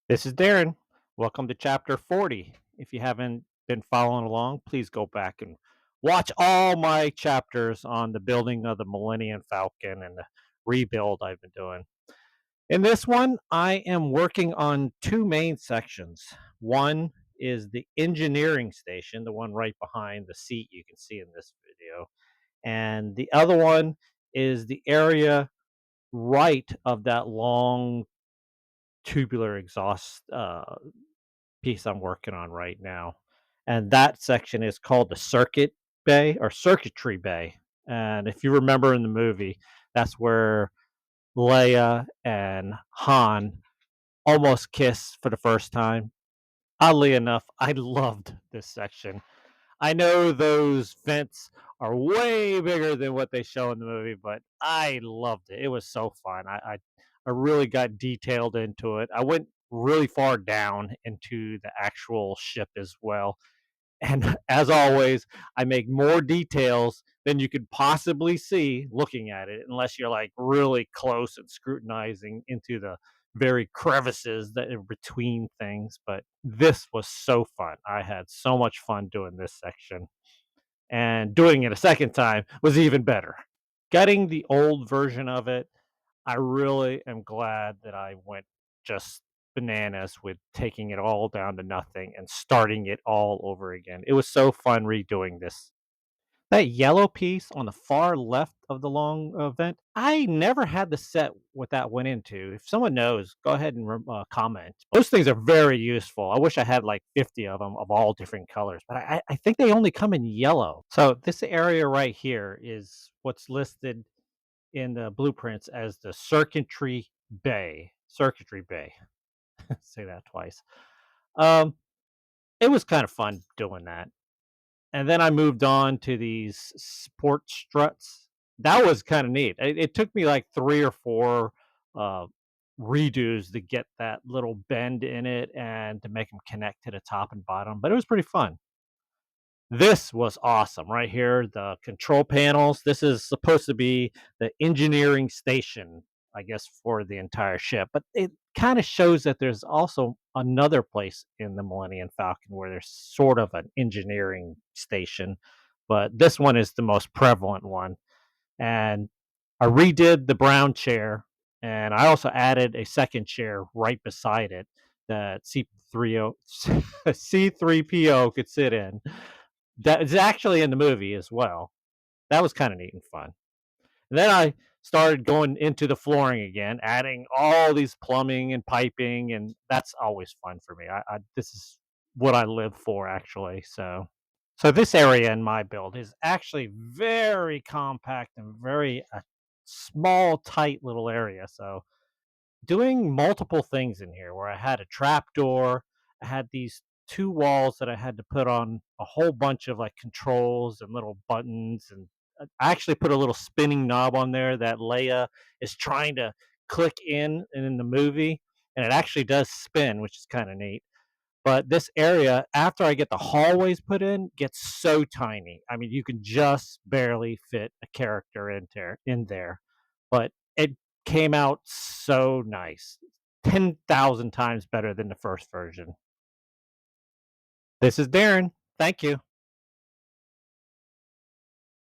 This is Darren. Welcome to chapter 40. If you haven't been following along, please go back and watch all my chapters on the building of the Millennium Falcon and the rebuild I've been doing. In this one, I am working on two main sections. One is the engineering station, the one right behind the seat you can see in this video. And the other one is the area right of that long tubular exhaust piece I'm working on right now. And that section is called the circuit bay or circuitry bay. And if you remember in the movie, that's where Leia and Han almost kiss for the first time. Oddly enough, I loved this section. I know those vents are way bigger than what they show in the movie, but I loved it. It was so fun. I really got detailed into it. I went really far down into the actual ship as well. And as always, I make more details than you could possibly see looking at it, unless you're like really close and scrutinizing into the very crevices that are between things. But this was so fun. I had so much fun doing this section, and doing it a second time was even better. Getting the old version of it, I really am glad that I went just bananas with taking it all down to nothing and starting it all over again. It was so fun redoing this. That yellow piece on the far left of the long vent, I never had the set what that went into. If someone knows, go ahead and comment. Those things are very useful. I wish I had like 50 of them of all different colors, but I think they only come in yellow. So this area right here is what's listed in the blueprints as the circuitry bay. Circuitry bay. Say that twice. Um, it was kind of fun doing that. And then I moved on to these sport struts. That was kind of neat. It took me like three or four uh, redos to get that little bend in it and to make them connect to the top and bottom, but it was pretty fun. This was awesome right here. The control panels. This is supposed to be the engineering station, I guess, for the entire ship. But it kind of shows that there's also another place in the Millennium Falcon where there's sort of an engineering station. But this one is the most prevalent one. And I redid the brown chair, and I also added a second chair right beside it that C3O C3PO could sit in. That is actually in the movie as well. That was kinda neat and fun. And then I started going into the flooring again, adding all these plumbing and piping, and that's always fun for me. I this is what I live for actually, so this area in my build is actually very compact and very small, tight little area, so doing multiple things in here where I had a trap door. I had these two walls that I had to put on a whole bunch of like controls and little buttons. And I actually put a little spinning knob on there that Leia is trying to click in the movie. And it actually does spin, which is kind of neat. But this area, after I get the hallways put in, gets so tiny. I mean, you can just barely fit a character in there. But it came out so nice. 10,000 times better than the first version. This is Darren. Thank you.